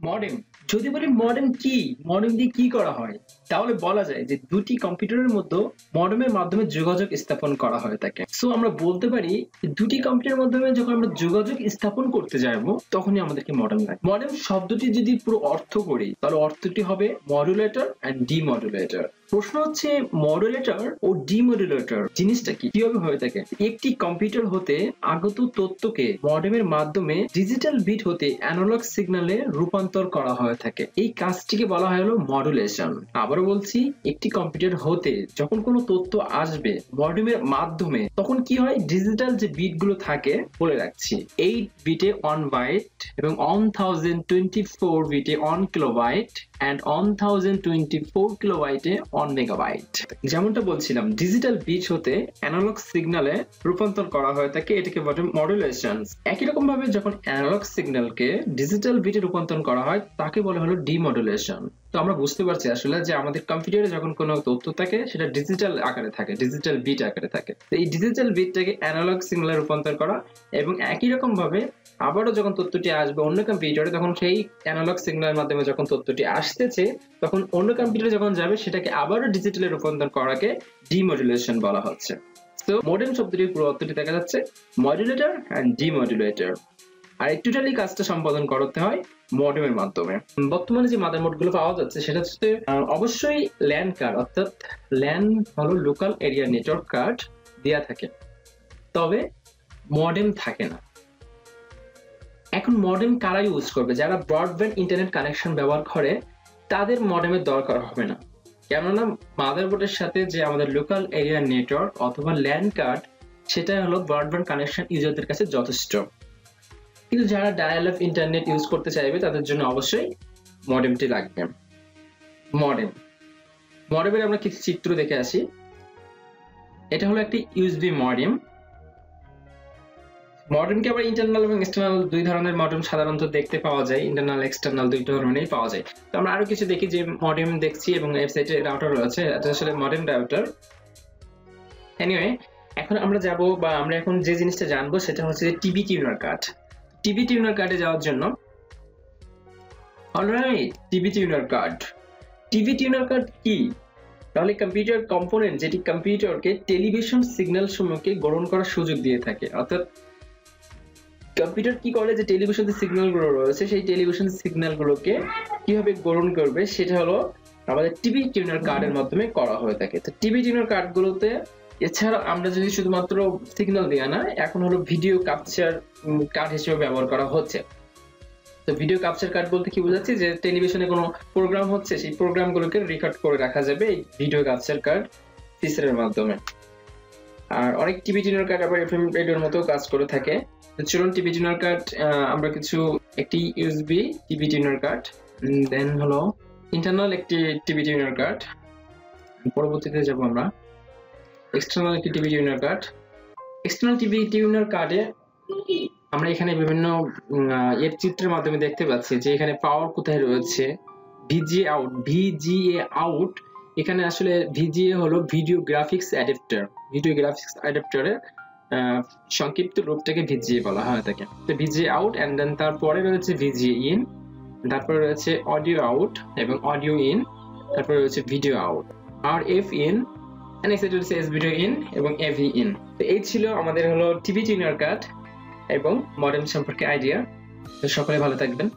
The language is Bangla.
মডেম, যদি বলি মডেম কি, মডেম দিয়ে কি করা হয়, তাহলে বলা যায় যে দুটি কম্পিউটারের মধ্যে মডেমের মাধ্যমে যোগাযোগ স্থাপন করা হয় থাকে। সো আমরা বলতে পারি দুটি কম্পিউটারের মাধ্যমে যখন আমরা যোগাযোগ স্থাপন করতে যাবো তখনই আমাদেরকে মডেম লাগে। মডেম শব্দটি যদি পুরো অর্থ করি তাহলে অর্থটি হবে মডুলেটর এন্ড ডিমডুলেটর। প্রশ্ন হচ্ছে মডুলেটর ও ডিমডুলেটর জিনিসটা কি, কিভাবে হয়ে থাকে? একটি কম্পিউটার হতে আগত তথ্যকে মডেমের মাধ্যমে ডিজিটাল বিট হতে অ্যানালগ সিগন্যালে রূপান্তর করা হয়ে থাকে। এই কাজটিকে বলা হয় হলো মডুলেশন। আবারও বলছি, একটি কম্পিউটার হতে যখন কোনো তথ্য আসবে মডেমের মাধ্যমে তখন কি হয়, ডিজিটাল যে বিট গুলো থাকে বলে রাখছি 8 বিটে 1 বাইট এবং 1024 বিটে 1 কিলোবাইট and 1024 কিলোবাইটে 1 মেগাবাইট। যেমনটা বলছিলাম, ডিজিটাল বিট হতে অ্যানালগ সিগন্যালে রূপান্তর করা হয় থাকে, এটাকে বলে মডুলেশন। একই রকম ভাবে যখন অ্যানালগ সিগন্যালকে ডিজিটাল বিটে রূপান্তর করা হয় তাকে বলা হলো ডিমডুলেশন। তো আমরা বুঝতে পারছি আসলে যে আমাদের কম্পিউটারে যখন কোনো তথ্য থাকে সেটা ডিজিটাল আকারে থাকে, ডিজিটাল বিট আকারে থাকে। তো এই ডিজিটাল বিটটাকে অ্যানালগ সিগন্যালে রূপান্তর করা এবং একই রকম ভাবে আবারও যখন তথ্যটি আসবে অন্য কম্পিউটারে তখন সেই অ্যানালগ সিগন্যালের মাধ্যমে যখন তথ্যটি আসতেছে তখন অন্য কম্পিউটারে যখন যাবে সেটাকে আবারও ডিজিটালে রূপান্তর করাকে ডিমডুলেশন বলা হচ্ছে। তো মডেম শব্দটির পুরো অর্থটি দেখা যাচ্ছে মডুলেটর এন্ড ডিমডুলেটর। আর এই টোটালি কাজটা সম্পাদন করতে হয় মডেমের মাধ্যমে। বর্তমানে যে মাদারবোর্ড গুলো পাওয়া যাচ্ছে সেটা হচ্ছে অবশ্যই ল্যান কার্ড, অর্থাৎ ল্যান হলো লোকাল এরিয়া নেটওয়ার্ক কার্ড দেয়া থাকে, তবে মডেম থাকে না। এখন মডেম কারা ইউজ করবে? যারা ব্রডব্যান্ড ইন্টারনেট কানেকশন ব্যবহার করে তাদের মডেমের দরকার হবে না, কেননা মাদারবোর্ডের সাথে যে আমাদের লোকাল এরিয়া নেটওয়ার্ক অথবা ল্যান কার্ড সেটা হলো ব্রডব্যান্ড কানেকশন ইউজারদের কাছে যথেষ্ট। কিন্তু যারা ডায়াল আপ ইন্টারনেট ইউজ করতে চাইবে তাদের জন্য অবশ্যই মডেমটি লাগবে। মডেমের আমরা কিছু চিত্র দেখে আসি। এটা হলো একটি ইউএসবি মডেম। মডেমকে আবার ইন্টারনাল এবং এক্সটার্নাল দুই ধরনের মডেম সাধারণত দেখতে পাওয়া যায়, ইন্টারনাল এক্সটার্নাল দুই ধরনেরই পাওয়া যায়। তো আমরা আরো কিছু দেখি যে মডেম দেখছি এবং ওয়েবসাইটে রাউটার রয়েছে, এটা আসলে মডেম রাউটার। এনিওয়ে, এখন আমরা যাব বা আমরা এখন যে জিনিসটা জানবো সেটা হচ্ছে TV tuner card. TV tenure কার্ডে যাওয়ার জন্য অলরাইট, টিভি টিউনার কার্ড কি? তাহলে কম্পিউটার কম্পোনেন্ট যেটি কম্পিউটারকে টেলিভিশন সিগন্যাল সমূহকে গ্রহণ করার সুযোগ দিয়ে থাকে। অর্থাৎ কম্পিউটার কি করে, যে টেলিভিশন যে সিগন্যাল গুলো রয়েছে সেই টেলিভিশন সিগন্যাল গুলোকে কিভাবে গ্রহণ করবে সেটা হলো আমাদের টিভি টিউনার কার্ডের মাধ্যমে করা হয়ে থাকে। তো টিভি টিউনার কার্ড গুলোতে এছাড়া আমরা যদি শুধুমাত্র সিগন্যাল দেয়া না, এখন হলো ভিডিও ক্যাপচার কার্ড হিসেবে ব্যবহার করা হচ্ছে। তো ভিডিও ক্যাপচার কার্ড বলতে কি বোঝাচ্ছি, যে টেলিভিশনে কোনো প্রোগ্রাম হচ্ছে সেই প্রোগ্রামগুলোকে রেকর্ড করে রাখা যাবে এই ভিডিও ক্যাপচার কার্ড ফিচারের মাধ্যমে। আর অনেক টিভি টিউনার কার্ড আবার এফএম রেডিওর মতো কাজ করে থাকে। চলুন টিভি টিউনার কার্ড আমরা একটি ইউএসবি টিভি টিউনার কার্ড, দেন হলো ইন্টারনাল একটি টিভি টিউনার কার্ড, পরবর্তীতে যাব আমরা এক্সটার্নাল একটি TV tuner card. External TV tenure কার্ডে আমরা এখানে বিভিন্ন এর চিত্রের মাধ্যমে দেখতে পাচ্ছি যে এখানে পাওয়ার কোথায় রয়েছে, ভিজিএ আউট। এখানে আসলে ভিজিএ হলো video graphics adapter. Video graphics অ্যাডাপ্টারের সংক্ষিপ্ত রূপটাকে ভিজিএ বলা হয় থাকে। তো ভিজিএ আউট এন্ড দেন তারপরে রয়েছে ভিজিএ ইন, তারপরে রয়েছে অডিও আউট এবং অডিও ইন, তারপরে রয়েছে ভিডিও আউট, আর এফ ইন এন্ড এক্সেট্রা রয়েছে এস ভিডিও ইন এবং এভি ইন। তো এই ছিল আমাদের হলো টিভি টিউনার কার্ড এবং মডেম সম্পর্কে আইডিয়া। তো সকলে ভালো থাকবেন।